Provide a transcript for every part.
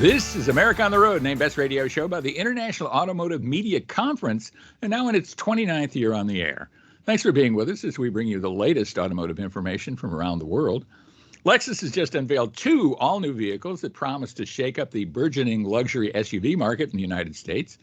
This is America on the Road, named Best Radio Show by the International Automotive Media Conference, and now in its 29th year on the air. Thanks for being with us as we bring you the latest automotive information from around the world. Lexus has just unveiled two all-new vehicles that promise to shake up the burgeoning luxury SUV market in the United States.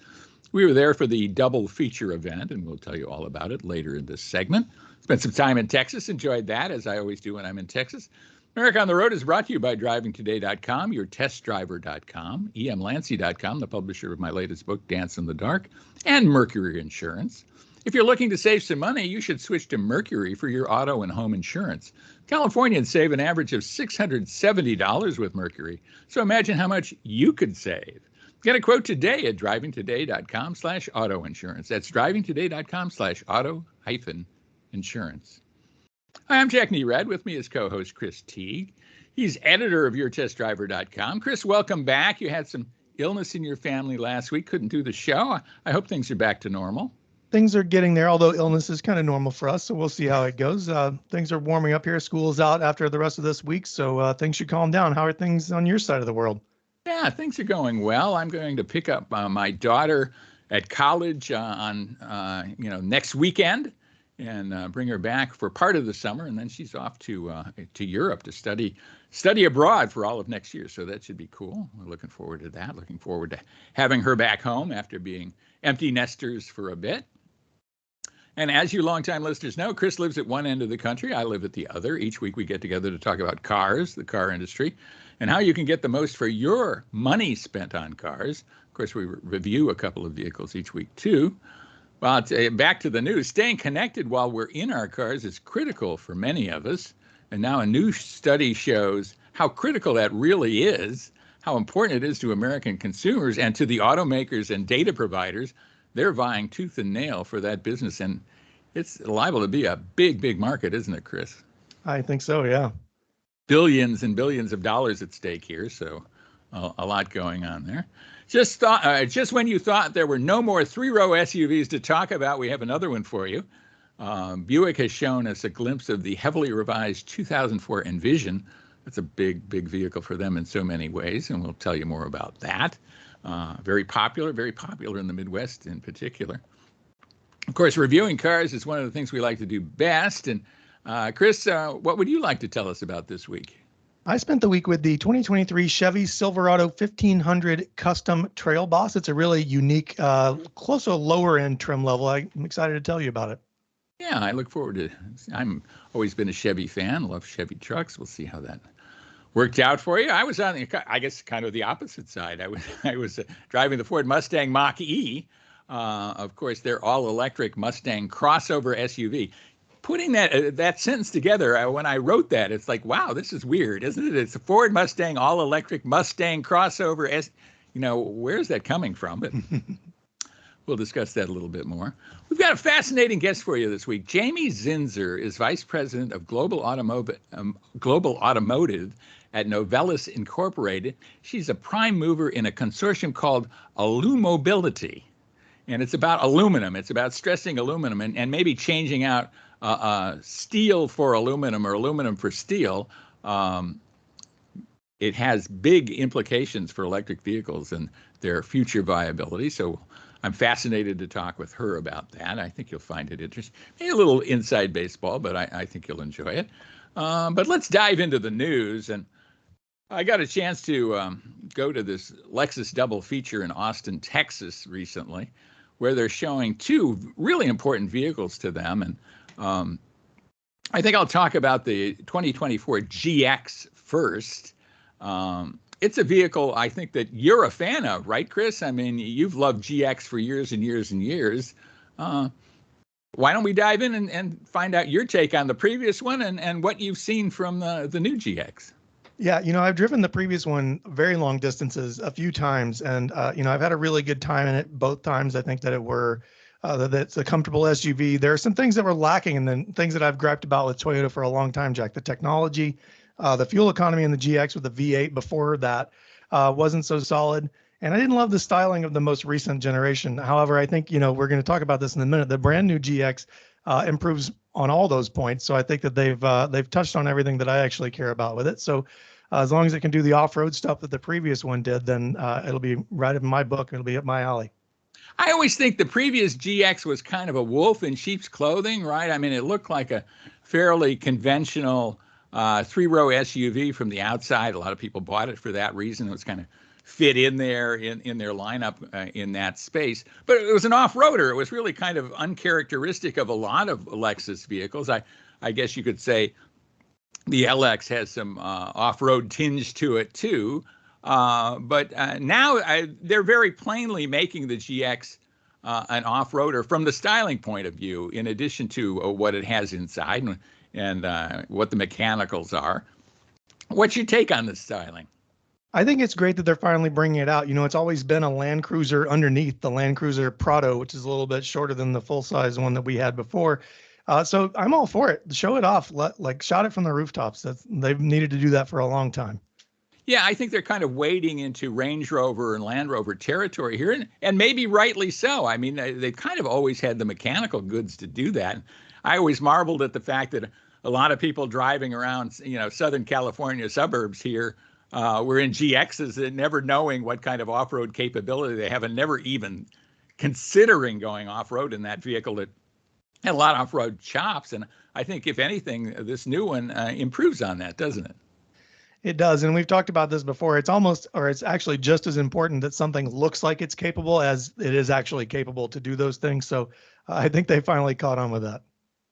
We were there for the double feature event, and we'll tell you all about it later in this segment. Spent some time in Texas, enjoyed that, as I always do when I'm in Texas. America on the Road is brought to you by drivingtoday.com, yourtestdriver.com, emlancy.com, the publisher of my latest book, Dance in the Dark, and Mercury Insurance. If you're looking to save some money, you should switch to Mercury for your auto and home insurance. Californians save an average of $670 with Mercury, so imagine how much you could save. Get a quote today at drivingtoday.com/auto insurance. That's drivingtoday.com/auto-insurance. Hi, I'm Jack Nerad. With me is co-host Chris Teague. He's editor of yourtestdriver.com. Chris, welcome back. You had some illness in your family last week, couldn't do the show. I hope things are back to normal. Things are getting there, although illness is kind of normal for us, so we'll see how it goes. Things are warming up here. School's out after the rest of this week, so things should calm down. How are things on your side of the world? Yeah, things are going well. I'm going to pick up my daughter at college on next weekend and bring her back for part of the summer, and then she's off to Europe to study abroad for all of next year. So that should be cool. We're looking forward to that. Looking forward to having her back home after being empty nesters for a bit. And as you longtime listeners know, Chris lives at one end of the country. I live at the other. Each week we get together to talk about cars, the car industry, and how you can get the most for your money spent on cars. Of course, we review a couple of vehicles each week too. Well, back to the news. Staying connected while we're in our cars is critical for many of us. And now a new study shows how critical that really is, how important it is to American consumers and to the automakers and data providers. They're vying tooth and nail for that business. And it's liable to be a big, big market, isn't it, Chris? I think so, yeah. Billions and billions of dollars at stake here. So a lot going on there. Just when you thought there were no more three-row SUVs to talk about, we have another one for you. Buick has shown us a glimpse of the heavily revised 2004 Envision. That's a big, big vehicle for them in so many ways, and we'll tell you more about that. Very popular in the Midwest in particular. Of course, reviewing cars is one of the things we like to do best. And Chris, what would you like to tell us about this week? I spent the week with the 2023 Chevy Silverado 1500 Custom Trail Boss. It's a really unique, close to a lower end trim level. I'm excited to tell you about it. Yeah, I look forward to it. I'm always been a Chevy fan, love Chevy trucks. We'll see how that worked out for you. I was on, I guess, kind of the opposite side. I was driving the Ford Mustang Mach-E. Of course, their all-electric Mustang crossover SUV. Putting that sentence together, when I wrote that, it's like, wow, this is weird, isn't it? It's a Ford Mustang, all-electric Mustang crossover. Where's that coming from? But we'll discuss that a little bit more. We've got a fascinating guest for you this week. Jamie Zinser is Vice President of Global Automotive at Novellus Incorporated. She's a prime mover in a consortium called Alumobility. And it's about aluminum. It's about stressing aluminum and maybe changing out steel for aluminum or aluminum for steel. It has big implications for electric vehicles and their future viability. So I'm fascinated to talk with her about that. I think you'll find it interesting. Maybe a little inside baseball, but I think you'll enjoy it. But let's dive into the news. And I got a chance to go to this Lexus double feature in Austin, Texas recently, where they're showing two really important vehicles to them. And I think I'll talk about the 2024 GX first. It's a vehicle I think that you're a fan of, right, Chris? I mean, you've loved GX for years and years and years. Why don't we dive in and find out your take on the previous one and what you've seen from the new GX? Yeah, I've driven the previous one very long distances a few times, and I've had a really good time in it both times. I think that that's a comfortable SUV. There are some things that were lacking, and then things that I've griped about with Toyota for a long time, Jack. The technology, the fuel economy in the GX with the V8 before that wasn't so solid, and I didn't love the styling of the most recent generation. However, I think we're going to talk about this in a minute. The brand new GX improves on all those points, so I think that they've touched on everything that I actually care about with it. So As long as it can do the off-road stuff that the previous one did, then it'll be right in my book. It'll be up my alley. I always think the previous GX was kind of a wolf in sheep's clothing, right? I mean, it looked like a fairly conventional three-row SUV from the outside. A lot of people bought it for that reason. It was kind of fit in there in their lineup in that space. But it was an off-roader. It was really kind of uncharacteristic of a lot of Lexus vehicles. I guess you could say the LX has some off-road tinge to it too. But now they're very plainly making the GX an off-roader from the styling point of view, in addition to what it has inside and what the mechanicals are. What's your take on the styling? I think it's great that they're finally bringing it out. You know, it's always been a Land Cruiser underneath the Land Cruiser Prado, which is a little bit shorter than the full-size one that we had before. So I'm all for it. Show it off. Shout it from the rooftops. They've needed to do that for a long time. Yeah, I think they're kind of wading into Range Rover and Land Rover territory here, and maybe rightly so. I mean, they've kind of always had the mechanical goods to do that. I always marveled at the fact that a lot of people driving around, Southern California suburbs here were in GXs and never knowing what kind of off-road capability they have, and never even considering going off-road in that vehicle that had a lot of off-road chops. And I think, if anything, this new one improves on that, doesn't it? It does. And we've talked about this before. It's actually just as important that something looks like it's capable as it is actually capable to do those things. So I think they finally caught on with that.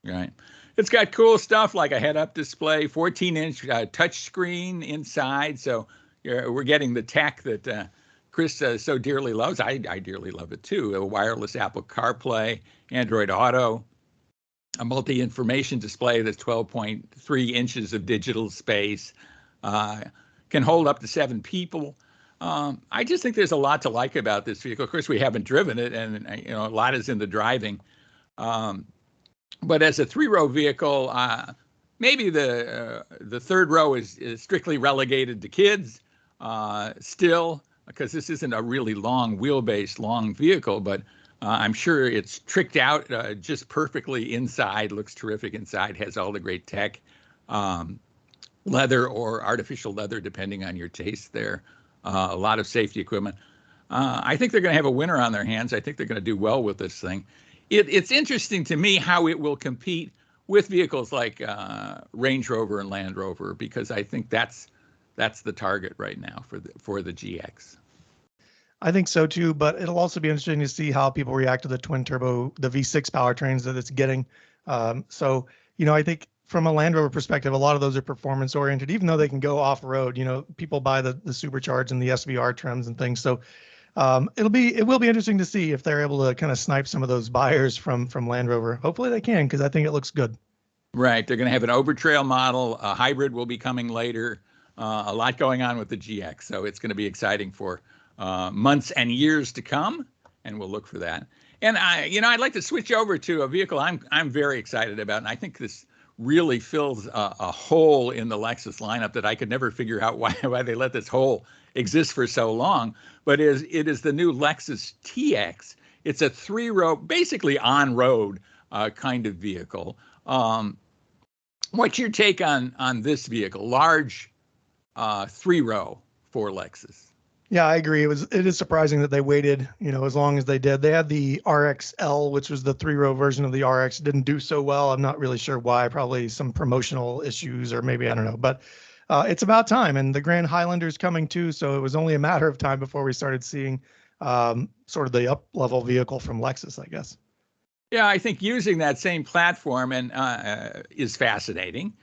Right. It's got cool stuff like a head-up display, 14-inch touchscreen inside. So we're getting the tech that Chris so dearly loves. I dearly love it too. A wireless Apple CarPlay, Android Auto, a multi-information display that's 12.3 inches of digital space, can hold up to 7 people. I just think there's a lot to like about this vehicle. Of course, we haven't driven it, and a lot is in the driving. But as a three-row vehicle, maybe the third row is strictly relegated to kids still, because this isn't a really long wheelbase, long vehicle, but I'm sure it's tricked out just perfectly inside, looks terrific inside, has all the great tech, leather or artificial leather, depending on your taste there, a lot of safety equipment. I think they're going to have a winner on their hands. I think they're going to do well with this thing. It's interesting to me how it will compete with vehicles like Range Rover and Land Rover, because I think that's the target right now for the GX. I think so too, but it'll also be interesting to see how people react to the twin turbo, the V6 powertrains that it's getting. I think from a Land Rover perspective, a lot of those are performance oriented, even though they can go off road. People buy the supercharged and the SVR trims and things. So it will be interesting to see if they're able to kind of snipe some of those buyers from Land Rover. Hopefully they can, because I think it looks good. Right. They're going to have an Overtrail model. A hybrid will be coming later. A lot going on with the GX. So it's going to be exciting for months and years to come, and we'll look for that. And I'd like to switch over to a vehicle I'm very excited about, and I think this really fills a hole in the Lexus lineup that I could never figure out why they let this hole exist for so long. But it is the new Lexus TX. It's a three-row, basically on-road kind of vehicle. What's your take on this vehicle? Large three-row for Lexus. Yeah, I agree. It is surprising that they waited, as long as they did. They had the RXL, which was the three-row version of the RX. It didn't do so well. I'm not really sure why. Probably some promotional issues, or maybe I don't know. But it's about time, and the Grand Highlander's coming too. So it was only a matter of time before we started seeing sort of the up-level vehicle from Lexus, I guess. Yeah, I think using that same platform and is fascinating.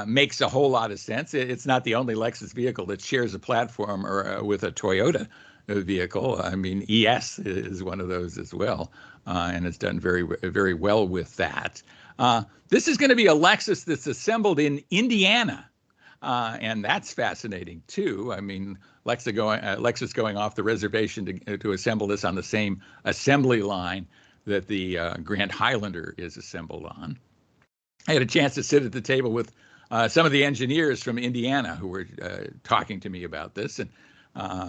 Makes a whole lot of sense. It's not the only Lexus vehicle that shares a platform or with a Toyota vehicle. I mean, ES is one of those as well, and it's done very, very well with that. This is going to be a Lexus that's assembled in Indiana, and that's fascinating too. I mean, Lexus going off the reservation to assemble this on the same assembly line that the Grand Highlander is assembled on. I had a chance to sit at the table with some of the engineers from Indiana who were talking to me about this, and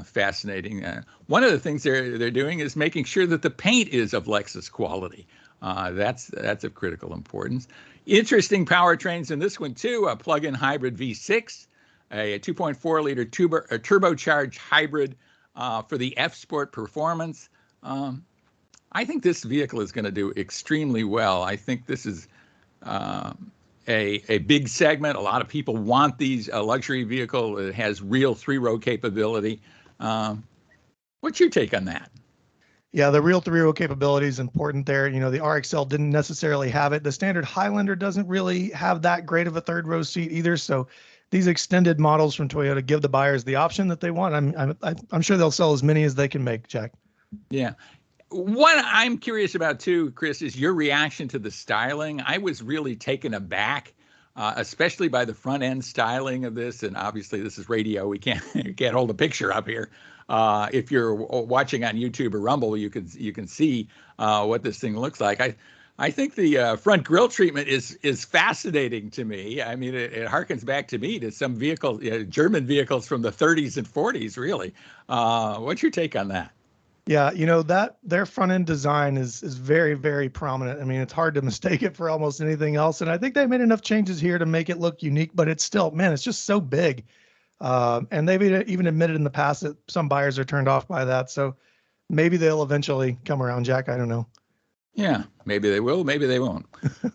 fascinating. One of the things they're doing is making sure that the paint is of Lexus quality. That's of critical importance. Interesting powertrains in this one too. A plug-in hybrid V6 a 2.4-liter turbocharged hybrid for the F-Sport performance. I think this vehicle is going to do extremely well. I think this is a big segment. A lot of people want these a luxury vehicle that has real three-row capability. What's your take on that? Yeah, the real three-row capability is important there. You know, the RXL didn't necessarily have it. The standard Highlander doesn't really have that great of a third row seat either. So these extended models from Toyota give the buyers the option that they want. I'm sure they'll sell as many as they can make, Jack. Yeah. What I'm curious about too, Chris, is your reaction to the styling. I was really taken aback, especially by the front end styling of this. And obviously, this is radio; we can't hold a picture up here. If you're watching on YouTube or Rumble, you can see what this thing looks like. I think the front grille treatment is fascinating to me. I mean, it harkens back to me to some vehicles, German vehicles from the 30s and 40s. Really, what's your take on that? Yeah, you know, that their front end design is very, very prominent. I mean, it's hard to mistake it for almost anything else. And I think they made enough changes here to make it look unique, but it's still, man, it's just so big. And they've even admitted in the past that some buyers are turned off by that. So maybe they'll eventually come around, Jack. I don't know. Yeah, maybe they will, maybe they won't.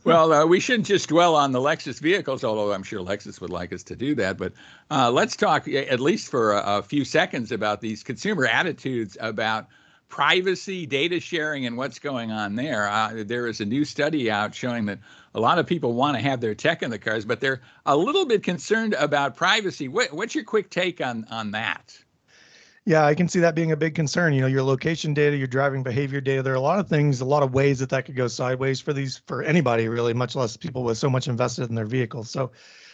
Well, we shouldn't just dwell on the Lexus vehicles, although I'm sure Lexus would like us to do that. But let's talk, at least for a few seconds, about these consumer attitudes about privacy, data sharing, and what's going on there. There is a new study out showing that a lot of people want to have their tech in the cars, but they're a little bit concerned about privacy. What's your quick take on that? Yeah, I can see that being a big concern. You know, your location data, your driving behavior data. There are a lot of things, a lot of ways that could go sideways for anybody, really, much less people with so much invested in their vehicles. So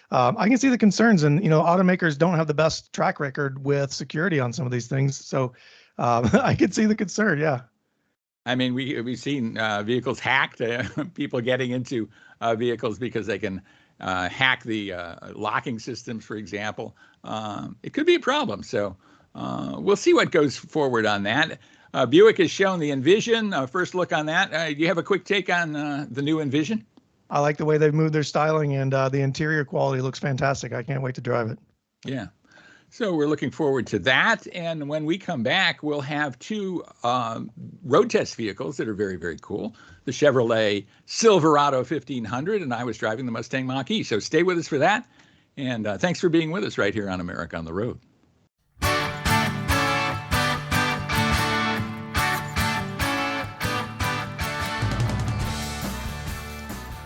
I can see the concerns, and you know, automakers don't have the best track record with security on some of these things. So I can see the concern. Yeah. I mean, we've seen vehicles hacked, people getting into vehicles because they can hack the locking systems, for example. It could be a problem. So we'll see what goes forward on that. Buick has shown the Envision. First look on that. Do you have a quick take on the new Envision? I like the way they've moved their styling, and the interior quality looks fantastic. I can't wait to drive it. Yeah. So we're looking forward to that. And when we come back, we'll have two road test vehicles that are very, very cool. The Chevrolet Silverado 1500, and I was driving the Mustang Mach-E. So stay with us for that. And thanks for being with us right here on America on the Road.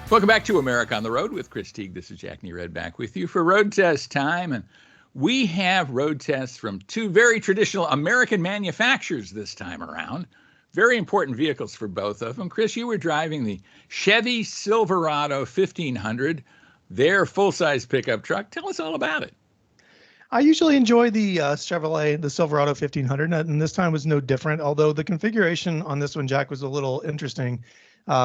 Welcome back to America on the Road with Chris Teague. This is Jack Nerad back with you for road test time. And we have road tests from two very traditional American manufacturers this time around. Very important vehicles for both of them. Chris, you were driving the Chevy Silverado 1500, their full-size pickup truck. Tell us all about it. I usually enjoy the Chevrolet, the Silverado 1500, and this time was no different, although the configuration on this one, Jack, was a little interesting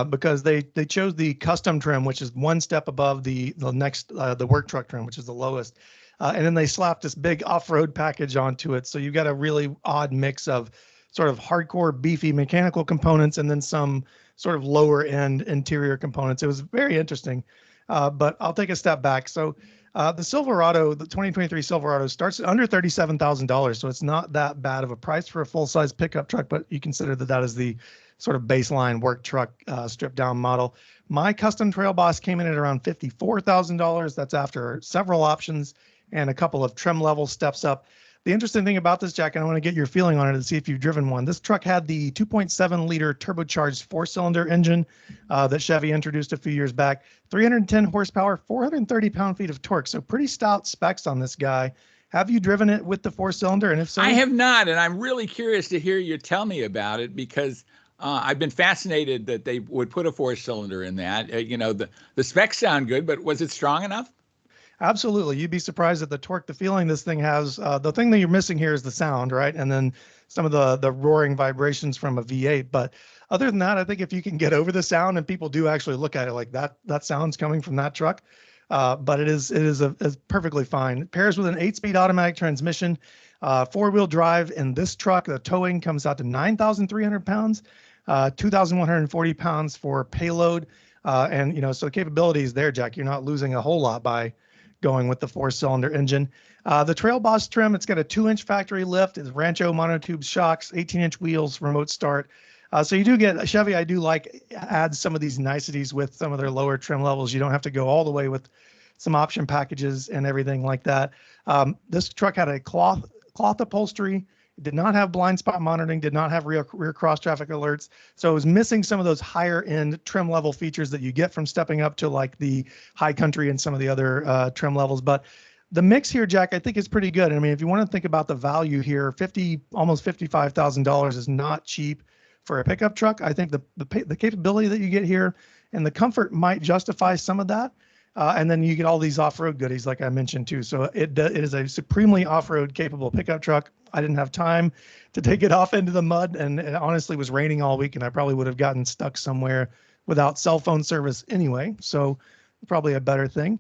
because they chose the custom trim, which is one step above the next, the work truck trim, which is the lowest. And then they slapped this big off-road package onto it. So you've got a really odd mix of sort of hardcore, beefy mechanical components and then some sort of lower end interior components. It was very interesting, but I'll take a step back. So the Silverado, the 2023 Silverado starts at under $37,000. So it's not that bad of a price for a full-size pickup truck, but you consider that is the sort of baseline work truck stripped down model. My custom Trail Boss came in at around $54,000. That's after several options and a couple of trim level steps up. The interesting thing about this, Jack, and I want to get your feeling on it and see if you've driven one. This truck had the 2.7 liter turbocharged 4-cylinder engine that Chevy introduced a few years back, 310 horsepower, 430 pound-feet of torque. So pretty stout specs on this guy. Have you driven it with the 4-cylinder? And if so, I have not, and I'm really curious to hear you tell me about it because I've been fascinated that they would put a 4-cylinder in that. The specs sound good, but was it strong enough? Absolutely. You'd be surprised at the torque, the feeling this thing has. The thing that you're missing here is the sound, right? And then some of the roaring vibrations from a V8. But other than that, I think if you can get over the sound, and people do actually look at it like that sound's coming from that truck. But it is perfectly fine. It pairs with an 8-speed automatic transmission, 4-wheel drive. In this truck, the towing comes out to 9,300 pounds, 2,140 pounds for payload. And so the capability is there, Jack. You're not losing a whole lot by going with the 4-cylinder engine. The Trail Boss trim, it's got a 2-inch factory lift, it's Rancho monotube shocks, 18-inch wheels, remote start. So you do get Chevy. I do like adds some of these niceties with some of their lower trim levels. You don't have to go all the way with some option packages and everything like that. This truck had a cloth upholstery. It did not have blind spot monitoring, did not have rear cross traffic alerts. So it was missing some of those higher end trim level features that you get from stepping up to like the High Country and some of the other trim levels. But the mix here, Jack, I think is pretty good. I mean, if you want to think about the value here, almost $55,000 is not cheap for a pickup truck. I think the capability that you get here and the comfort might justify some of that. And then you get all these off-road goodies, like I mentioned too. So it is a supremely off-road capable pickup truck. I didn't have time to take it off into the mud, and it honestly was raining all week, and I probably would have gotten stuck somewhere without cell phone service anyway. So probably a better thing.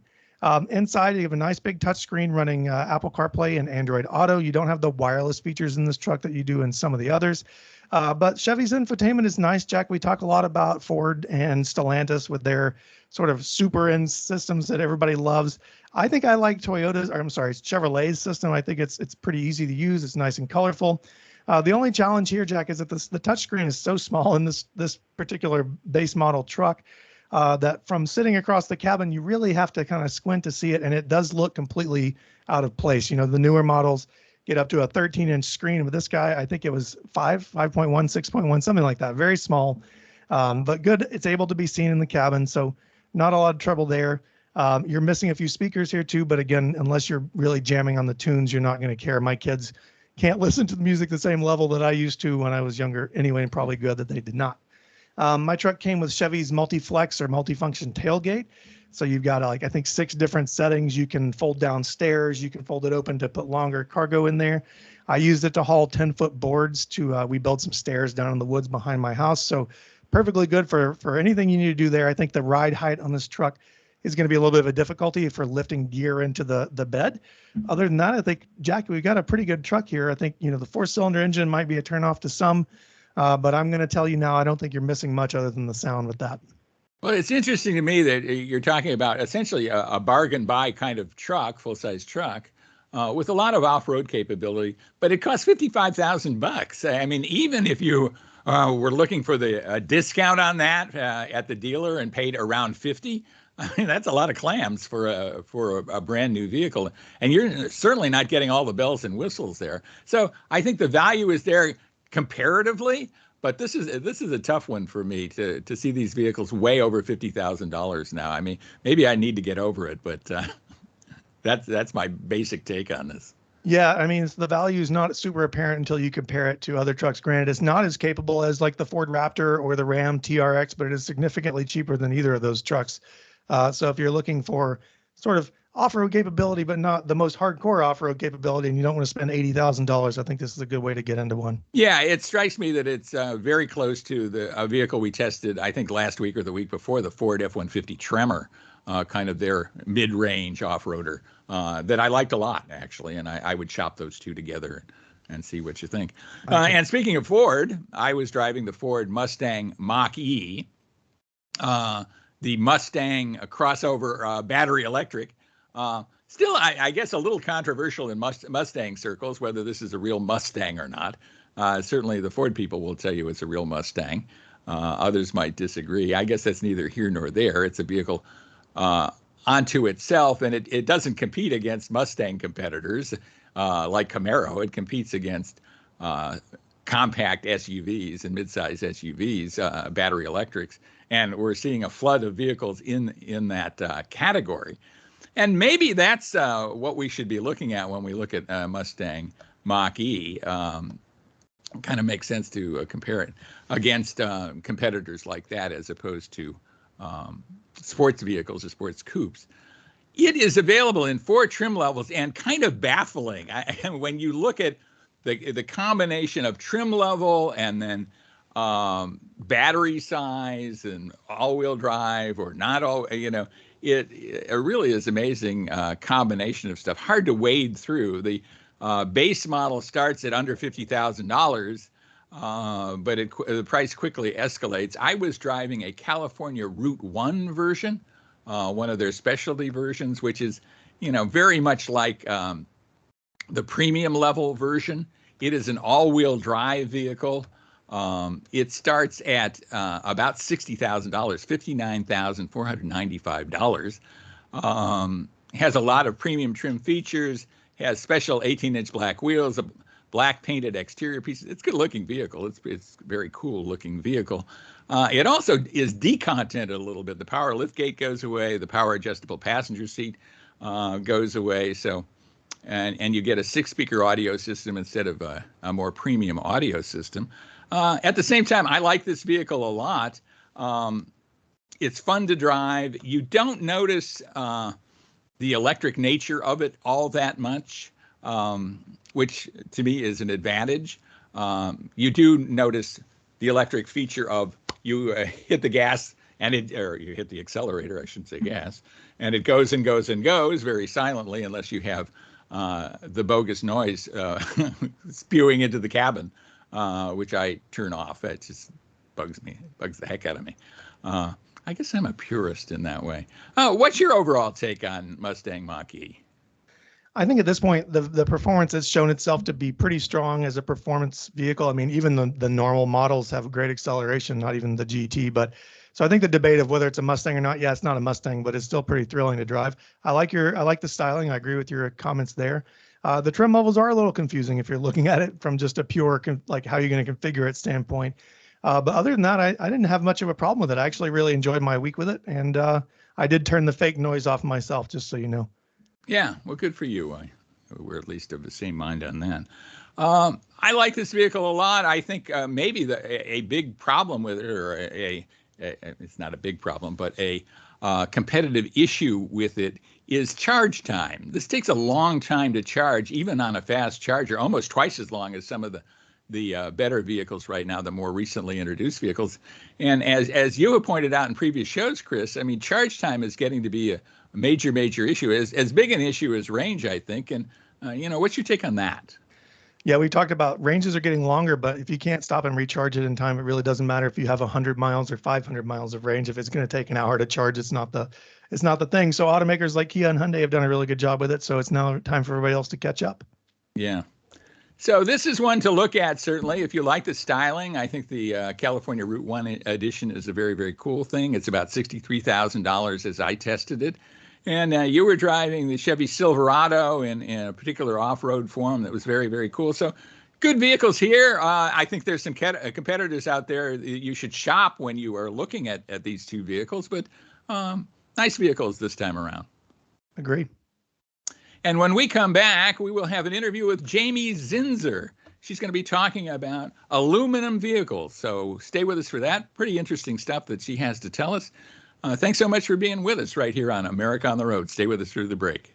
Inside, you have a nice big touchscreen running Apple CarPlay and Android Auto. You don't have the wireless features in this truck that you do in some of the others. But Chevy's infotainment is nice, Jack. We talk a lot about Ford and Stellantis with their sort of super end systems that everybody loves. I think I like Chevrolet's system. I think it's pretty easy to use. It's nice and colorful. The only challenge here, Jack, is that the touchscreen is so small in this particular base model truck that from sitting across the cabin, you really have to kind of squint to see it, and it does look completely out of place. You know, the newer models get up to a 13-inch screen. With this guy, I think it was 5.1, 6.1, something like that. Very small, but good. It's able to be seen in the cabin, so not a lot of trouble there. You're missing a few speakers here too, but again, unless you're really jamming on the tunes, you're not going to care. My kids can't listen to the music the same level that I used to when I was younger anyway, and probably good that they did not. My truck came with Chevy's multi-flex or multi-function tailgate. So you've got I think 6 different settings. You can fold down stairs. You can fold it open to put longer cargo in there. I used it to haul 10-foot boards we built some stairs down in the woods behind my house. So perfectly good for anything you need to do there. I think the ride height on this truck is going to be a little bit of a difficulty for lifting gear into the bed. Other than that, I think, Jack, we've got a pretty good truck here. I think, the 4-cylinder engine might be a turnoff to some, but I'm going to tell you now, I don't think you're missing much other than the sound with that. Well, it's interesting to me that you're talking about essentially a bargain buy kind of truck, full-size truck, with a lot of off-road capability, but it costs $55,000. I mean, even if you were looking for the discount on that at the dealer and paid around $50,000, I mean, that's a lot of clams for a brand new vehicle, and you're certainly not getting all the bells and whistles there. So I think the value is there comparatively. But this is a tough one for me to see these vehicles way over $50,000 now. I mean, maybe I need to get over it, but that's my basic take on this. Yeah, I mean, the value is not super apparent until you compare it to other trucks. Granted, it's not as capable as like the Ford Raptor or the Ram TRX, but it is significantly cheaper than either of those trucks. So if you're looking for sort of off-road capability, but not the most hardcore off-road capability, and you don't want to spend $80,000, I think this is a good way to get into one. Yeah, it strikes me that it's very close to a vehicle we tested, I think last week or the week before, the Ford F-150 Tremor, kind of their mid-range off-roader that I liked a lot, actually, and I would shop those two together and see what you think. Okay. And speaking of Ford, I was driving the Ford Mustang Mach-E, the Mustang crossover battery electric. Still, I guess a little controversial in Mustang circles, whether this is a real Mustang or not. Certainly the Ford people will tell you it's a real Mustang. Others might disagree. I guess that's neither here nor there. It's a vehicle onto itself, and it doesn't compete against Mustang competitors like Camaro. It competes against compact SUVs and midsize SUVs, battery electrics. And we're seeing a flood of vehicles in that category. And maybe that's what we should be looking at when we look at Mustang Mach-E. Kind of makes sense to compare it against competitors like that as opposed to sports vehicles or sports coupes. It is available in 4 trim levels and kind of baffling. When you look at the combination of trim level and then battery size and all-wheel drive or not all, it really is amazing combination of stuff. Hard to wade through. The base model starts at under $50,000, but the price quickly escalates. I was driving a California Route 1 version one of their specialty versions, which is, very much like the premium level version. It is an all-wheel drive vehicle. It starts at about $60,000, $59,495. Has a lot of premium trim features, has special 18-inch black wheels, a black painted exterior pieces. It's a good-looking vehicle. It's a very cool-looking vehicle. It also is decontented a little bit. The power liftgate goes away. The power adjustable passenger seat goes away. So, and you get a 6-speaker audio system instead of a more premium audio system. At the same time, I like this vehicle a lot. It's fun to drive. You don't notice the electric nature of it all that much, which to me is an advantage. You do notice the electric feature of you hit the gas or you hit the accelerator, I shouldn't say gas, and it goes and goes and goes very silently unless you have the bogus noise spewing into the cabin, which I turn off. It just bugs the heck out of me. I guess I'm a purist in that way. What's your overall take on Mustang Mach-E? I think at this point, the performance has shown itself to be pretty strong as a performance vehicle. I mean, even the normal models have great acceleration, not even the GT. But so I think the debate of whether it's a Mustang or not, yeah, it's not a Mustang, but it's still pretty thrilling to drive. I like the styling. I agree with your comments there. The trim levels are a little confusing if you're looking at it from just a pure like how you're going to configure it standpoint. But other than that, I didn't have much of a problem with it. I actually really enjoyed my week with it, and I did turn the fake noise off myself, just so you know. Yeah, well, good for you. We're at least of the same mind on that. I like this vehicle a lot. I think maybe a big problem with it, or it's not a big problem, but a competitive issue with it is charge time. This takes a long time to charge, even on a fast charger, almost twice as long as some of the better vehicles right now, the more recently introduced vehicles. And as you have pointed out in previous shows, Chris, I mean, charge time is getting to be a major issue, as big an issue as range, I think. And, what's your take on that? Yeah, we talked about ranges are getting longer, but if you can't stop and recharge it in time, it really doesn't matter if you have 100 miles or 500 miles of range. If it's going to take an hour to charge, it's not the thing. So automakers like Kia and Hyundai have done a really good job with it. So it's now time for everybody else to catch up. Yeah. So this is one to look at, certainly. If you like the styling, I think the California Route 1 edition is a very, very cool thing. It's about $63,000 as I tested it. And you were driving the Chevy Silverado in a particular off-road form that was very, very cool. So good vehicles here. I think there's some competitors out there you should shop when you are looking at these two vehicles. But nice vehicles this time around. Agree. And when we come back, we will have an interview with Jamie Zinser. She's going to be talking about aluminum vehicles. So stay with us for that. Pretty interesting stuff that she has to tell us. Thanks so much for being with us right here on America on the Road. Stay with us through the break.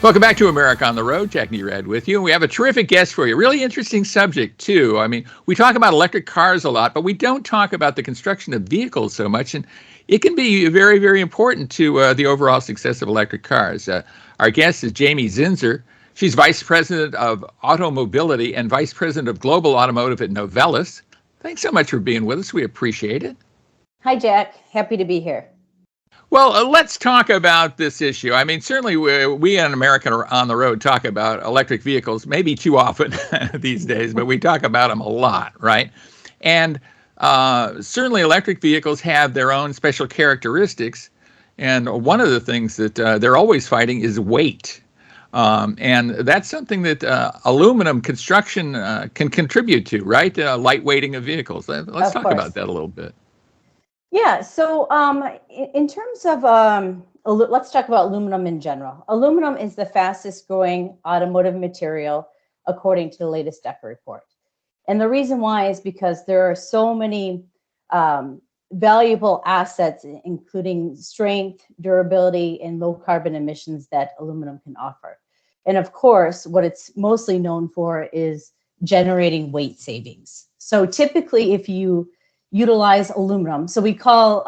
Welcome back to America on the Road. Jack Nerad with you. We have a terrific guest for you. Really interesting subject, too. I mean, we talk about electric cars a lot, but we don't talk about the construction of vehicles so much. And it can be very, very important to the overall success of electric cars. Our guest is Jamie Zinser. She's Vice President of Automobility and Vice President of Global Automotive at Novelis. Thanks so much for being with us. We appreciate it. Hi, Jack. Happy to be here. Well, let's talk about this issue. I mean, certainly we in America on the Road talk about electric vehicles, maybe too often these days, but we talk about them a lot, right? And certainly electric vehicles have their own special characteristics. And one of the things that they're always fighting is weight. And that's something that aluminum construction can contribute to, right? Lightweighting of vehicles. Let's talk about that a little bit. Yeah, so in terms of, let's talk about aluminum in general. Aluminum is the fastest growing automotive material according to the latest DECA report. And the reason why is because there are so many valuable assets, including strength, durability, and low carbon emissions that aluminum can offer. And of course, what it's mostly known for is generating weight savings. So typically, if you utilize aluminum, so we call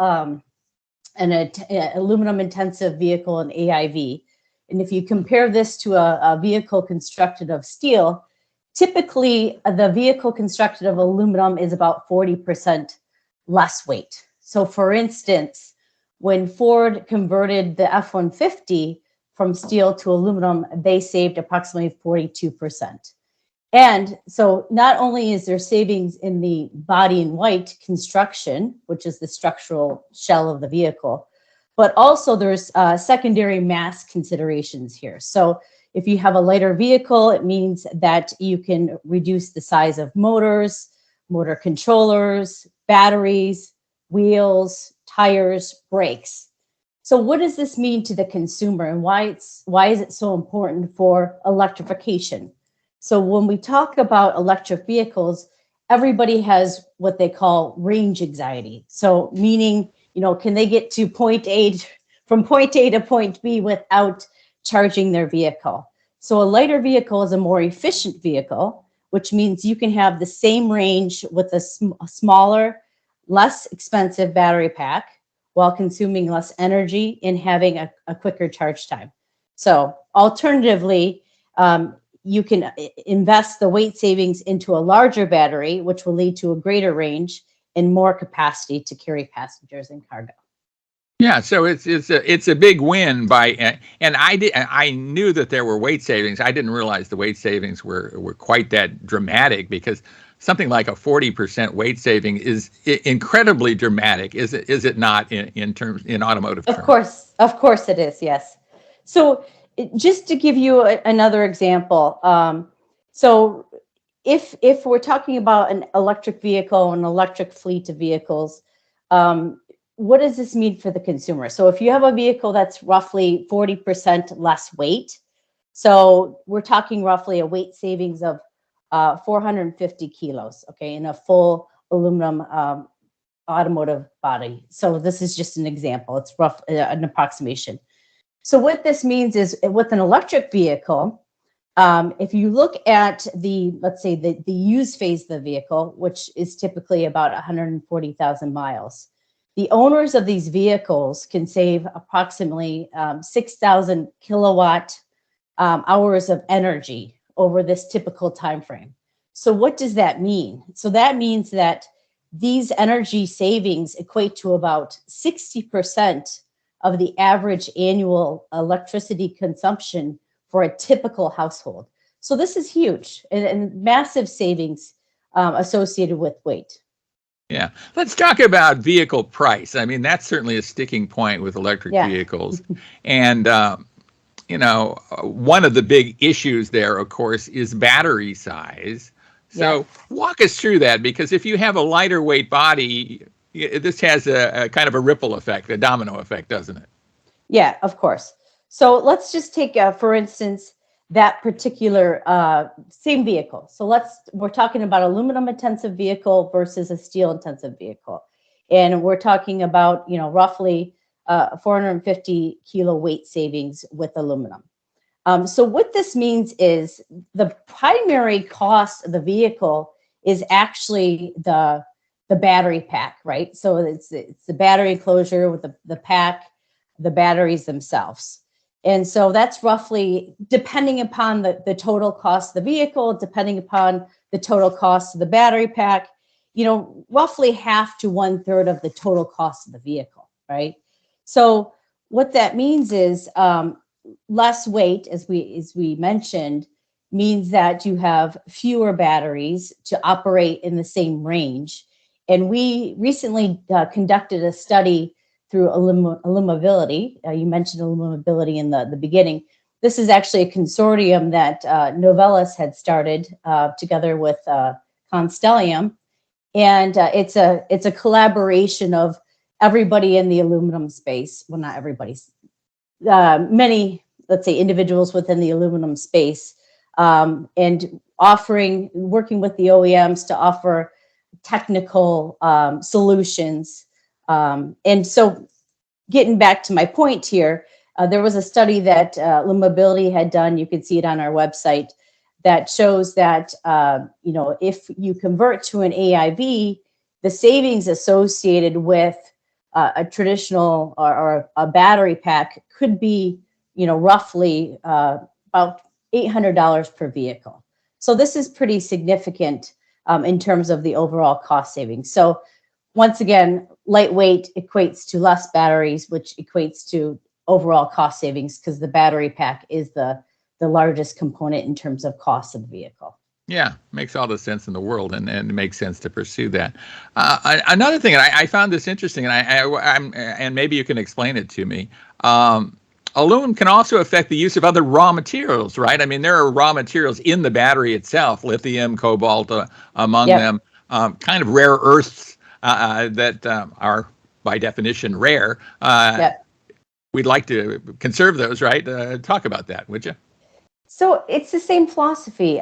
an aluminum intensive vehicle an AIV. And if you compare this to a vehicle constructed of steel, typically the vehicle constructed of aluminum is about 40% less weight. So for instance, when Ford converted the F-150 from steel to aluminum, they saved approximately 42%. And so not only is there savings in the body in white construction, which is the structural shell of the vehicle, but also there's secondary mass considerations here. So if you have a lighter vehicle, it means that you can reduce the size of motors, motor controllers, batteries, wheels, tires, brakes. So what does this mean to the consumer, and why is it so important for electrification? So when we talk about electric vehicles, everybody has what they call range anxiety. So meaning, can they get to from point A to point B without charging their vehicle? So a lighter vehicle is a more efficient vehicle, which means you can have the same range with a smaller, less expensive battery pack while consuming less energy and having a quicker charge time. So alternatively, you can invest the weight savings into a larger battery, which will lead to a greater range and more capacity to carry passengers and cargo. Yeah, so it's a big win and I knew that there were weight savings. I didn't realize the weight savings were quite that dramatic, because something like a 40% weight saving is incredibly dramatic. Is it not in automotive terms? Of course it is. Yes. So just to give you another example, so if we're talking about an electric vehicle, an electric fleet of vehicles, what does this mean for the consumer? So if you have a vehicle that's roughly 40% less weight, so we're talking roughly a weight savings of 450 kilos, okay, in a full aluminum automotive body. So this is just an example. It's rough, an approximation. So what this means is, with an electric vehicle, if you look at let's say the use phase of the vehicle, which is typically about 140,000 miles, the owners of these vehicles can save approximately 6,000 kilowatt hours of energy over this typical time frame. So what does that mean? So that means that these energy savings equate to about 60% of the average annual electricity consumption for a typical household. So this is huge and massive savings associated with weight. Yeah. Let's talk about vehicle price. I mean, that's certainly a sticking point with electric vehicles. And, one of the big issues there, of course, is battery size. So walk us through that, because if you have a lighter weight body, this has a kind of a ripple effect, a domino effect, doesn't it? Yeah, of course. So let's just take, for instance, that particular same vehicle. So we're talking about aluminum intensive vehicle versus a steel intensive vehicle. And we're talking about, roughly 450 kilo weight savings with aluminum. So what this means is the primary cost of the vehicle is actually the battery pack, right? So it's the battery enclosure with the pack, the batteries themselves. And so that's roughly, depending upon the total cost of the vehicle, depending upon the total cost of the battery pack, roughly half to 1/3 of the total cost of the vehicle, right? So what that means is less weight, as we mentioned, means that you have fewer batteries to operate in the same range. And we recently conducted a study through Illumability. You mentioned Illumability in the beginning. This is actually a consortium that Novellus had started together with Constellium. And it's a collaboration of everybody in the aluminum space. Well, not everybody. Many, let's say, individuals within the aluminum space, and working with the OEMs to offer technical solutions. And so getting back to my point here, there was a study that Illumability had done, you can see it on our website, that shows that, if you convert to an AIV, the savings associated with a traditional or a battery pack could be, roughly about $800 per vehicle. So this is pretty significant in terms of the overall cost savings. So once again, lightweight equates to less batteries, which equates to overall cost savings because the battery pack is the largest component in terms of cost of the vehicle. Yeah, makes all the sense in the world, and it makes sense to pursue that. Another thing, and I found this interesting, and and maybe you can explain it to me. Aluminum can also affect the use of other raw materials, right? I mean, there are raw materials in the battery itself, lithium, cobalt, among them, kind of rare earths that are by definition rare. We'd like to conserve those, right? Talk about that, would you? So it's the same philosophy.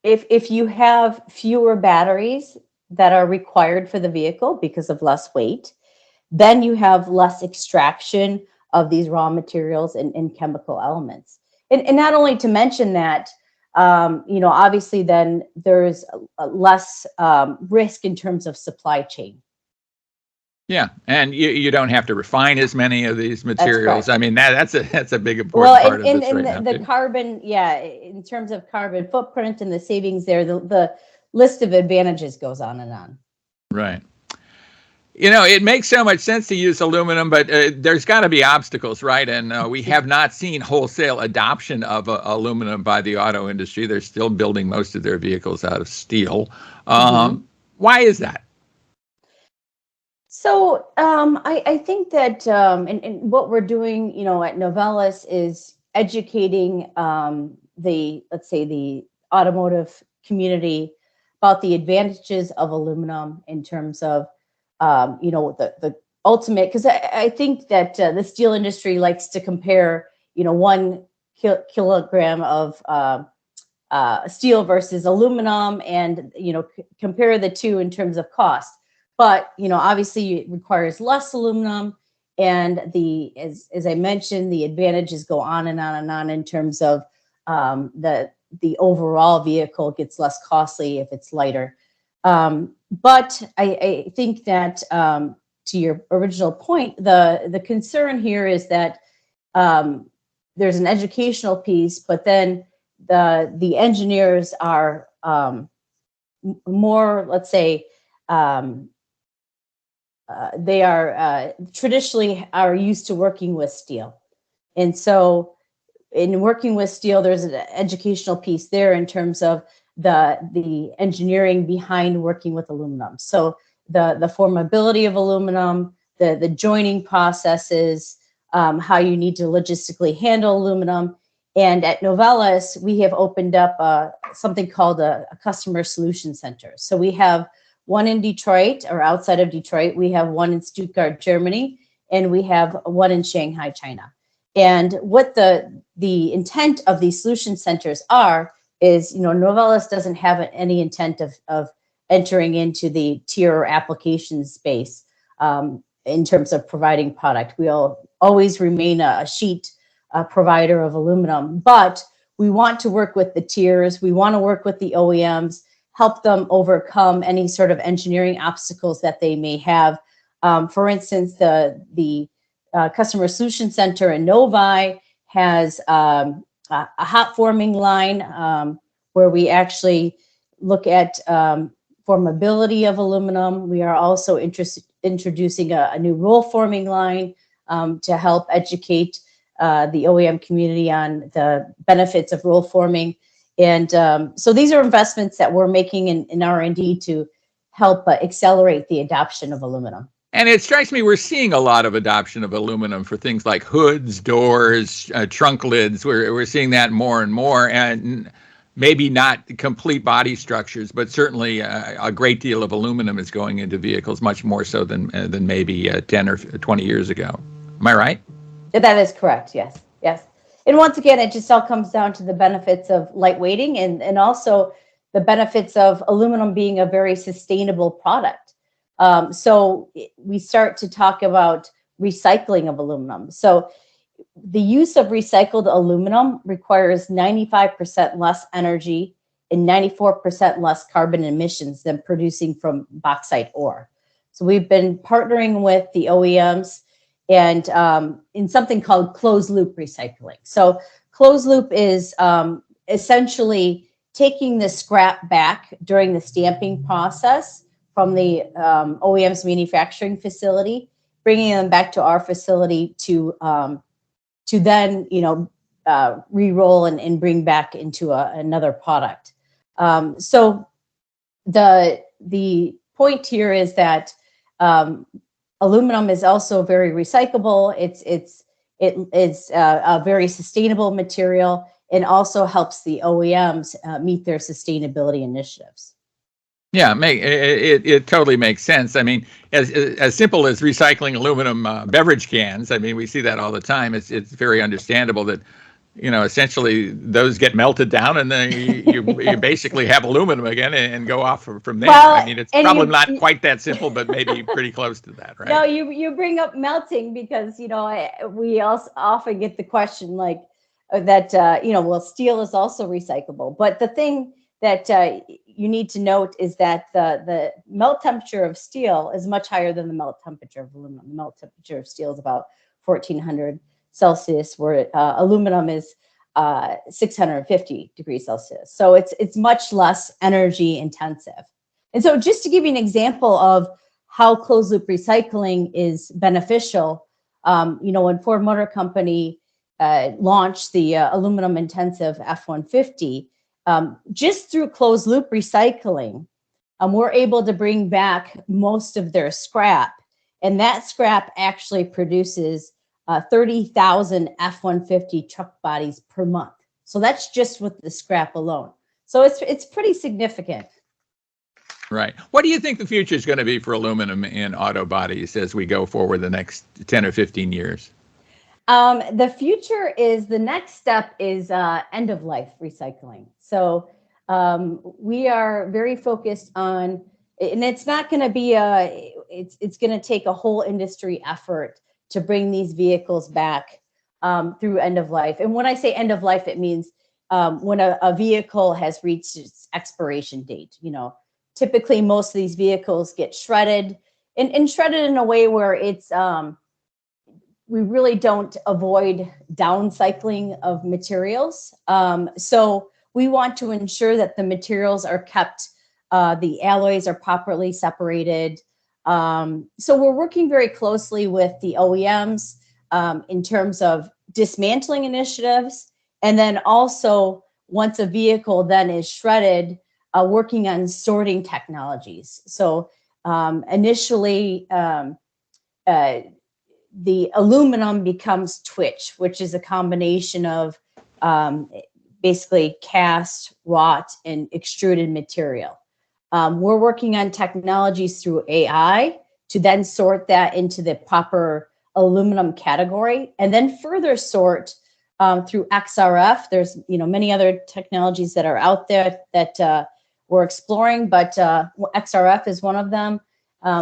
If you have fewer batteries that are required for the vehicle because of less weight, then you have less extraction of these raw materials and chemical elements. And not only to mention that, obviously then there's less risk in terms of supply chain. Yeah, and you don't have to refine as many of these materials. I mean, that's a big important part of this right now. The carbon, in terms of carbon footprint and the savings there, the list of advantages goes on and on. Right. It makes so much sense to use aluminum, but there's got to be obstacles, right? And we have not seen wholesale adoption of aluminum by the auto industry. They're still building most of their vehicles out of steel. Why is that? So I think that and what we're doing, at Novelis is educating the automotive community about the advantages of aluminum in terms of the ultimate, because I think that the steel industry likes to compare 1 kilogram of steel versus aluminum and compare the two in terms of cost. But, obviously it requires less aluminum, and as I mentioned, the advantages go on and on and on in terms of the overall vehicle gets less costly if it's lighter. But I think that to your original point, the concern here is that there's an educational piece, but then the engineers are more, let's say, they are traditionally are used to working with steel. And so in working with steel, there's an educational piece there in terms of the engineering behind working with aluminum. So the formability of aluminum, the joining processes, how you need to logistically handle aluminum. And at Novelis, we have opened up something called a customer solution center. So we have one in Detroit, or outside of Detroit. We have one in Stuttgart, Germany, and we have one in Shanghai, China. And what the intent of these solution centers is, Novelis doesn't have any intent of entering into the tier or application space in terms of providing product. We'll always remain a sheet provider of aluminum, but we want to work with the tiers. We want to work with the OEMs, help them overcome any sort of engineering obstacles that they may have. For instance, the Customer Solution Center in Novi has a hot forming line where we actually look at formability of aluminum. We are also introducing a new roll forming line to help educate the OEM community on the benefits of roll forming. And so these are investments that we're making in R&D to help accelerate the adoption of aluminum. And it strikes me we're seeing a lot of adoption of aluminum for things like hoods, doors, trunk lids. We're seeing that more and more, and maybe not complete body structures, but certainly a great deal of aluminum is going into vehicles, much more so than maybe 10 or 20 years ago. Am I right? That is correct. Yes. And once again, it just all comes down to the benefits of lightweighting and also the benefits of aluminum being a very sustainable product. So we start to talk about recycling of aluminum. So the use of recycled aluminum requires 95% less energy and 94% less carbon emissions than producing from bauxite ore. So we've been partnering with the OEMs and in something called closed loop recycling. So closed loop is essentially taking the scrap back during the stamping process from the OEM's manufacturing facility, bringing them back to our facility to then, re-roll and bring back into another product. So the point here is that aluminum is also very recyclable. It's a very sustainable material, and also helps the OEMs meet their sustainability initiatives. Yeah, it totally makes sense. I mean, as simple as recycling aluminum beverage cans. I mean, we see that all the time. It's very understandable that, essentially those get melted down, and then you basically have aluminum again and go off from there. Well, I mean, it's probably not quite that simple, but maybe pretty close to that, right? No, you bring up melting because we also often get the question like that. Well, steel is also recyclable, but the thing that you need to note is that the melt temperature of steel is much higher than the melt temperature of aluminum. The melt temperature of steel is about 1400 Celsius, where aluminum is 650 degrees Celsius. So it's much less energy intensive. And so just to give you an example of how closed loop recycling is beneficial, when Ford Motor Company launched the aluminum intensive F-150, just through closed loop recycling, we're able to bring back most of their scrap. And that scrap actually produces 30,000 F-150 truck bodies per month. So that's just with the scrap alone. So it's pretty significant. Right. What do you think the future is going to be for aluminum in auto bodies as we go forward the next 10 or 15 years? The future is, the next step is end of life recycling. So we are very focused on, and it's not going to be it's going to take a whole industry effort to bring these vehicles back through end of life. And when I say end of life, it means when a vehicle has reached its expiration date. Typically most of these vehicles get shredded and shredded in a way where it's we really don't avoid downcycling of materials. So we want to ensure that the materials are kept, the alloys are properly separated. So we're working very closely with the OEMs in terms of dismantling initiatives. And then also, once a vehicle then is shredded, working on sorting technologies. So initially, the aluminum becomes twitch, which is a combination of basically cast, wrought, and extruded material. We're working on technologies through AI to then sort that into the proper aluminum category, and then further sort through XRF. There's many other technologies that are out there that we're exploring, but XRF is one of them,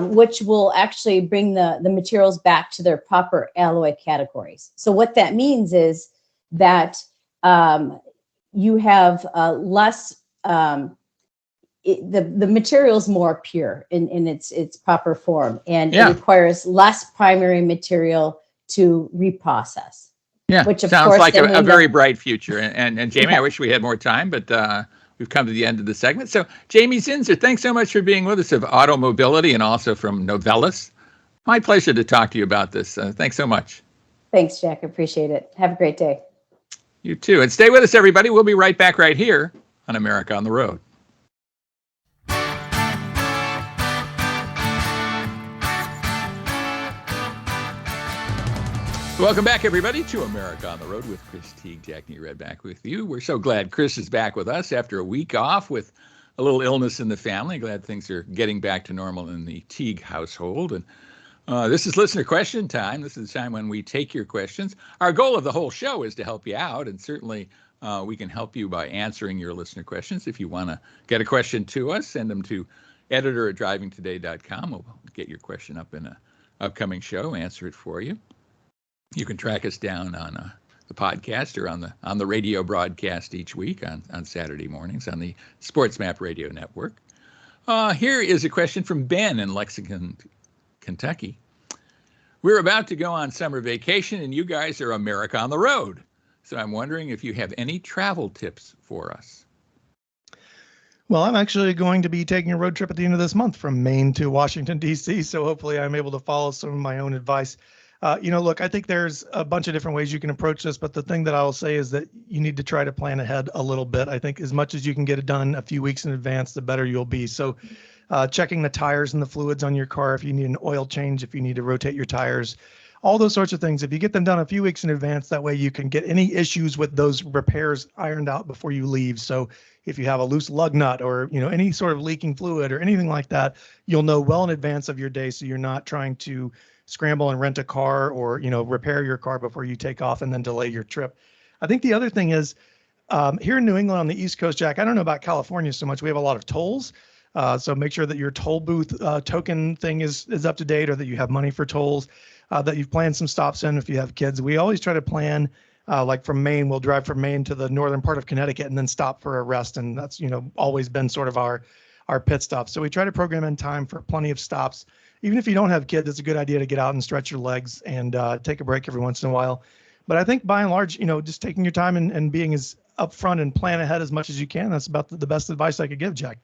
which will actually bring the materials back to their proper alloy categories. So what that means is that you have less, the material is more pure in its proper form, and it requires less primary material to reprocess. Yeah, which of sounds course like a very bright future. And Jamie, I wish we had more time, but we've come to the end of the segment. So Jamie Zinser, thanks so much for being with us of Automobility and also from Novellus. My pleasure to talk to you about this. Thanks so much. Thanks, Jack. Appreciate it. Have a great day. You too. And stay with us, everybody. We'll be right back right here on America on the Road. Welcome back, everybody, to America on the Road with Chris Teague, Jack Nerad back with you. We're so glad Chris is back with us after a week off with a little illness in the family. Glad things are getting back to normal in the Teague household. And this is listener question time. This is the time when we take your questions. Our goal of the whole show is to help you out, and certainly we can help you by answering your listener questions. If you want to get a question to us, send them to editor@drivingtoday.com. We'll get your question up in an upcoming show, answer it for you. You can track us down on the podcast or on the radio broadcast each week on Saturday mornings on the SportsMap Radio Network. Here is a question from Ben in Lexington, Kentucky. We're about to go on summer vacation, and you guys are America on the Road. So I'm wondering if you have any travel tips for us. Well, I'm actually going to be taking a road trip at the end of this month from Maine to Washington, D.C. So hopefully I'm able to follow some of my own advice. Look, I think there's a bunch of different ways you can approach this, but the thing that I will say is that you need to try to plan ahead a little bit. I think as much as you can get it done a few weeks in advance, the better you'll be. So checking the tires and the fluids on your car, if you need an oil change, if you need to rotate your tires, all those sorts of things. If you get them done a few weeks in advance, that way you can get any issues with those repairs ironed out before you leave. So if you have a loose lug nut or, any sort of leaking fluid or anything like that, you'll know well in advance of your day. So you're not trying to scramble and rent a car or, repair your car before you take off and then delay your trip. I think the other thing is here in New England on the East Coast, Jack, I don't know about California so much. We have a lot of tolls. So make sure that your toll booth token thing is up to date, or that you have money for tolls, that you've planned some stops in if you have kids. We always try to plan, like from Maine, we'll drive from Maine to the northern part of Connecticut and then stop for a rest. And that's, always been sort of our pit stop. So we try to program in time for plenty of stops. Even if you don't have kids, it's a good idea to get out and stretch your legs and take a break every once in a while. But I think by and large, just taking your time and being as upfront and plan ahead as much as you can, that's about the best advice I could give, Jack.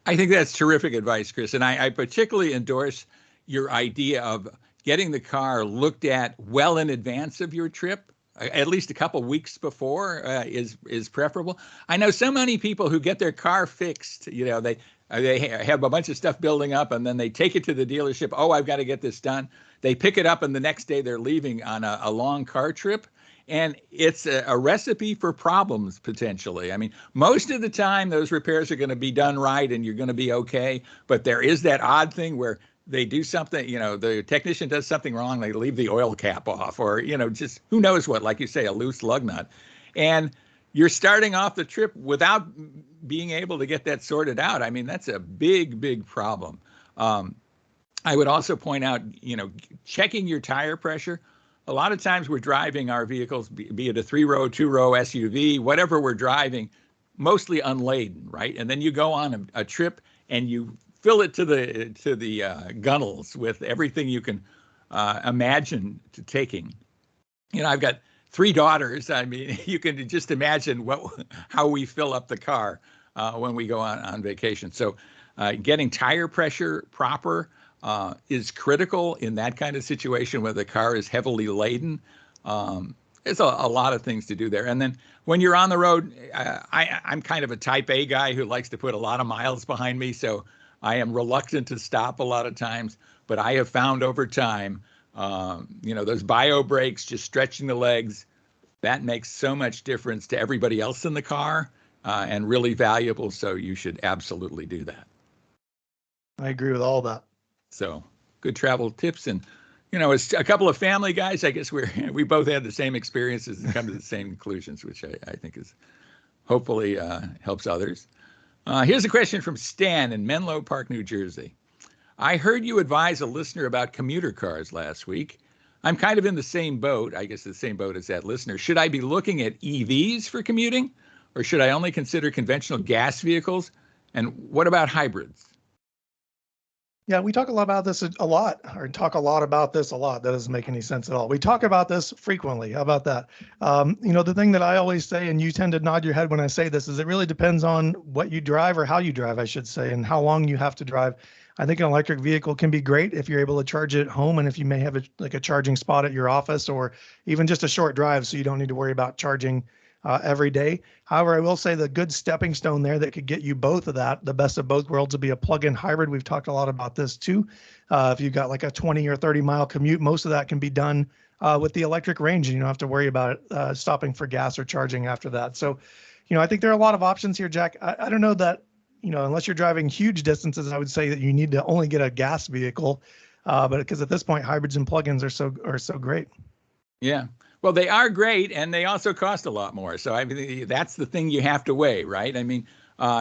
I think that's terrific advice, Chris. And I particularly endorse your idea of getting the car looked at well in advance of your trip. At least a couple weeks before is preferable. I know so many people who get their car fixed. They have a bunch of stuff building up, and then they take it to the dealership. Oh, I've got to get this done. They pick it up, and the next day they're leaving on a long car trip. And it's a recipe for problems, potentially. I mean, most of the time, those repairs are going to be done right, and you're going to be okay. But there is that odd thing where they do something, the technician does something wrong, they leave the oil cap off, or, just who knows what, like you say, a loose lug nut. And you're starting off the trip without being able to get that sorted out. I mean, that's a big, big problem. I would also point out, checking your tire pressure. A lot of times we're driving our vehicles, be it a 3-row, 2-row SUV, whatever we're driving, mostly unladen, right? And then you go on a trip and you fill it to the gunnels with everything you can imagine taking. I've got 3 daughters. I mean, you can just imagine how we fill up the car when we go on vacation. So getting tire pressure proper is critical in that kind of situation where the car is heavily laden. There's a lot of things to do there. And then when you're on the road, I'm kind of a type A guy who likes to put a lot of miles behind me. So I am reluctant to stop a lot of times, but I have found over time, those bio brakes, just stretching the legs, that makes so much difference to everybody else in the car and really valuable. So you should absolutely do that. I agree with all that. So good travel tips. And, as a couple of family guys, I guess we both had the same experiences and come to the same conclusions, which I think is hopefully helps others. Here's a question from Stan in Menlo Park, New Jersey. I heard you advise a listener about commuter cars last week. I'm kind of in the same boat, I guess the same boat as that listener. Should I be looking at EVs for commuting, or should I only consider conventional gas vehicles? And what about hybrids? Yeah, we talk a lot about this a lot. That doesn't make any sense at all. We talk about this frequently. How about that? The thing that I always say, and you tend to nod your head when I say this, is it really depends on what you drive, or how you drive, I should say, and how long you have to drive. I think an electric vehicle can be great if you're able to charge it at home, and if you may have a charging spot at your office, or even just a short drive, so you don't need to worry about charging every day. However, I will say the good stepping stone there that could get you both of that, the best of both worlds, would be a plug-in hybrid. We've talked a lot about this too. If you've got like a 20 or 30 mile commute, most of that can be done with the electric range, and you don't have to worry about it stopping for gas or charging after that. So, I think there are a lot of options here, Jack. I don't know that, unless you're driving huge distances, I would say that you need to only get a gas vehicle, but because at this point, hybrids and plug-ins are so great. Yeah. Well, they are great, and they also cost a lot more. So I mean, that's the thing you have to weigh, right? I mean,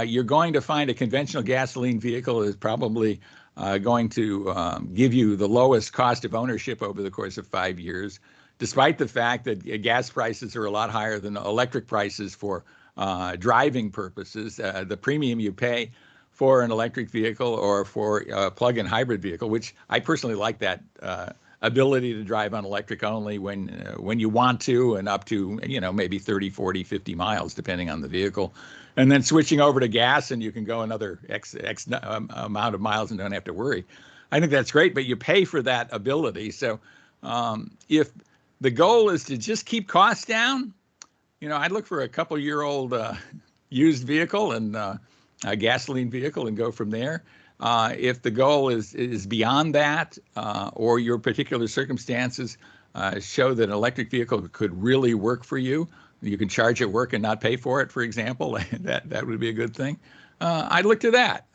you're going to find a conventional gasoline vehicle is probably going to give you the lowest cost of ownership over the course of 5 years, despite the fact that gas prices are a lot higher than electric prices for driving purposes. The premium you pay for an electric vehicle or for a plug-in hybrid vehicle, which I personally like that ability to drive on electric only when you want to, and up to, maybe 30, 40, 50 miles, depending on the vehicle. And then switching over to gas, and you can go another X amount of miles and don't have to worry. I think that's great, but you pay for that ability. So if the goal is to just keep costs down, I'd look for a couple-year-old used vehicle and a gasoline vehicle and go from there. If the goal is beyond that, or your particular circumstances show that an electric vehicle could really work for you, you can charge at work and not pay for it, for example, that would be a good thing. I'd look to that.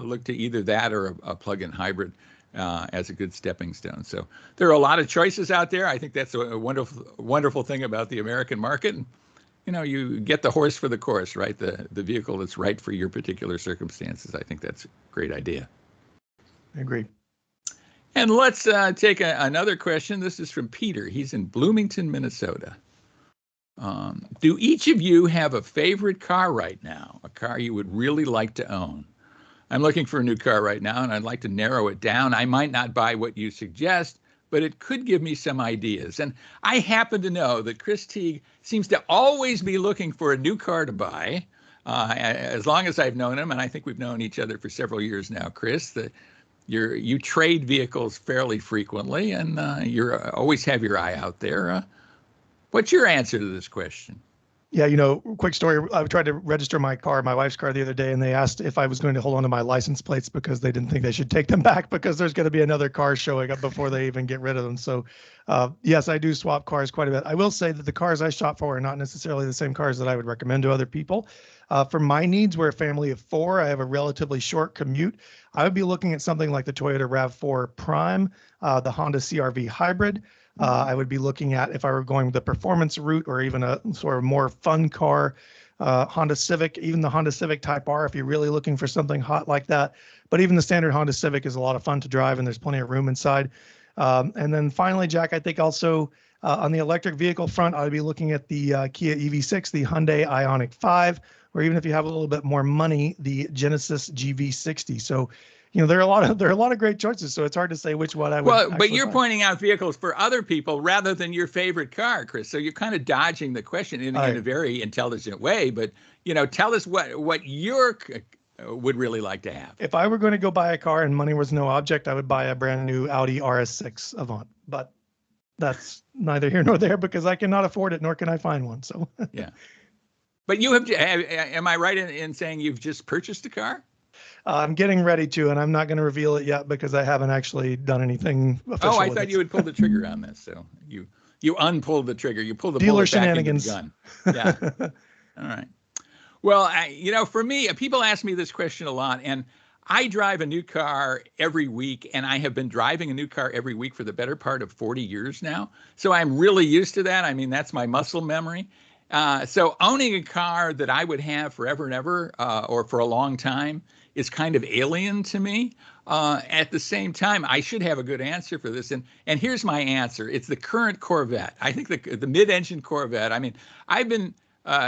Look to either that or a plug-in hybrid as a good stepping stone. So there are a lot of choices out there. I think that's a wonderful thing about the American market. You get the horse for the course, right? The vehicle that's right for your particular circumstances. I think that's a great idea. I agree. And let's take another question. This is from Peter. He's in Bloomington, Minnesota. Do each of you have a favorite car right now, a car you would really like to own? I'm looking for a new car right now, and I'd like to narrow it down. I might not buy what you suggest, but it could give me some ideas. And I happen to know that Chris Teague seems to always be looking for a new car to buy, as long as I've known him, and I think we've known each other for several years now, Chris. You trade vehicles fairly frequently, and you always have your eye out there. What's your answer to this question? Yeah, quick story. I tried to register my wife's car the other day, and they asked if I was going to hold on to my license plates because they didn't think they should take them back because there's going to be another car showing up before they even get rid of them. So, yes, I do swap cars quite a bit. I will say that the cars I shop for are not necessarily the same cars that I would recommend to other people. For my needs, we're a family of 4. I have a relatively short commute. I would be looking at something like the Toyota RAV4 Prime, the Honda CR-V Hybrid. I would be looking at, if I were going the performance route or even a sort of more fun car, Honda Civic, even the Honda Civic Type R, if you're really looking for something hot like that. But even the standard Honda Civic is a lot of fun to drive, and there's plenty of room inside. And then finally, Jack, I think also on the electric vehicle front, I'd be looking at the Kia EV6, the Hyundai Ioniq 5, or even if you have a little bit more money, the Genesis GV60. So, there are a lot of great choices. So it's hard to say which one I would. Well, but you're buy. pointing out vehicles for other people rather than your favorite car, Chris. So you're kind of dodging the question in a very intelligent way. But tell us what your would really like to have. If I were going to go buy a car and money was no object, I would buy a brand new Audi RS6 Avant. But that's neither here nor there because I cannot afford it, nor can I find one. So yeah. But you have. Am I right in saying you've just purchased a car? I'm getting ready to, and I'm not going to reveal it yet because I haven't actually done anything official. Oh, I thought you would pull the trigger on this. So you unpulled the trigger. You pulled the dealer bullet back shenanigans. Into the gun. Yeah. All right. Well, for me, people ask me this question a lot, and I drive a new car every week, and I have been driving a new car every week for the better part of 40 years now. So I'm really used to that. I mean, that's my muscle memory. So owning a car that I would have forever and ever, or for a long time, is kind of alien to me. At the same time, I should have a good answer for this. And here's my answer. It's the current Corvette. I think the mid-engine Corvette. I mean, I've been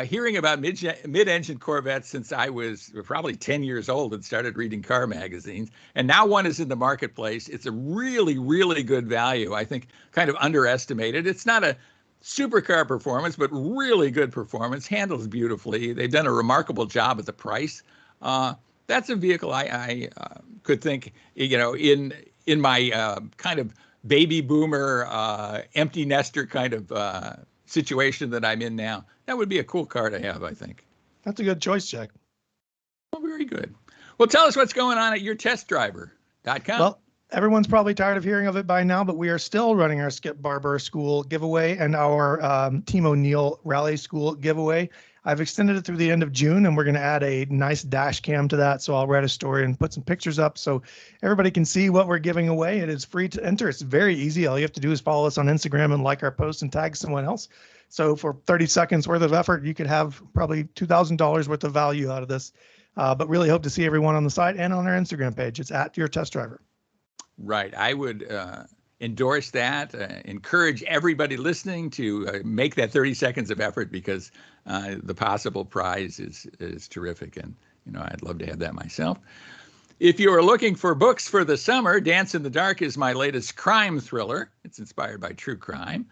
hearing about mid-engine Corvettes since I was probably 10 years old and started reading car magazines. And now one is in the marketplace. It's a really, really good value. I think kind of underestimated. It's not a supercar performance, but really good performance. Handles beautifully. They've done a remarkable job at the price. That's a vehicle I could think, in my kind of baby boomer, empty nester kind of situation that I'm in now. That would be a cool car to have, I think. That's a good choice, Jack. Well, very good. Well, tell us what's going on at yourtestdriver.com. Well, everyone's probably tired of hearing of it by now, but we are still running our Skip Barber School giveaway and our Team O'Neill Rally School giveaway. I've extended it through the end of June, and we're going to add a nice dash cam to that. So I'll write a story and put some pictures up so everybody can see what we're giving away. It is free to enter. It's very easy. All you have to do is follow us on Instagram and like our post and tag someone else. So for 30 seconds worth of effort, you could have probably $2,000 worth of value out of this. But really hope to see everyone on the site and on our Instagram page. It's at Your Test Driver. Right. I would endorse that, encourage everybody listening to make that 30 seconds of effort because the possible prize is terrific. And, I'd love to have that myself. If you are looking for books for the summer, Dance in the Dark is my latest crime thriller. It's inspired by true crime.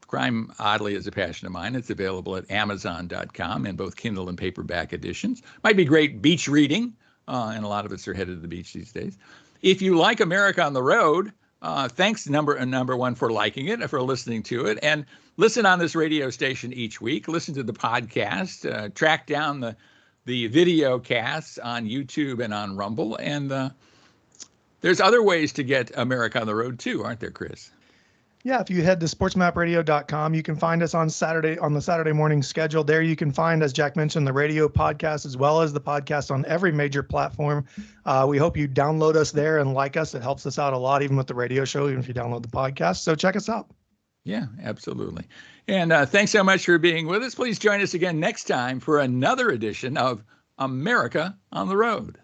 Crime, oddly, is a passion of mine. It's available at Amazon.com in both Kindle and paperback editions. Might be great beach reading, and a lot of us are headed to the beach these days. If you like America on the Road, thanks, number one, for liking it, for listening to it. And listen on this radio station each week. Listen to the podcast. Track down the video casts on YouTube and on Rumble. And there's other ways to get America on the Road, too, aren't there, Chris? Yeah, if you head to sportsmapradio.com, you can find us on the Saturday morning schedule. There you can find, as Jack mentioned, the radio podcast as well as the podcast on every major platform. We hope you download us there and like us. It helps us out a lot, even with the radio show, even if you download the podcast. So check us out. Yeah, absolutely. And thanks so much for being with us. Please join us again next time for another edition of America on the Road.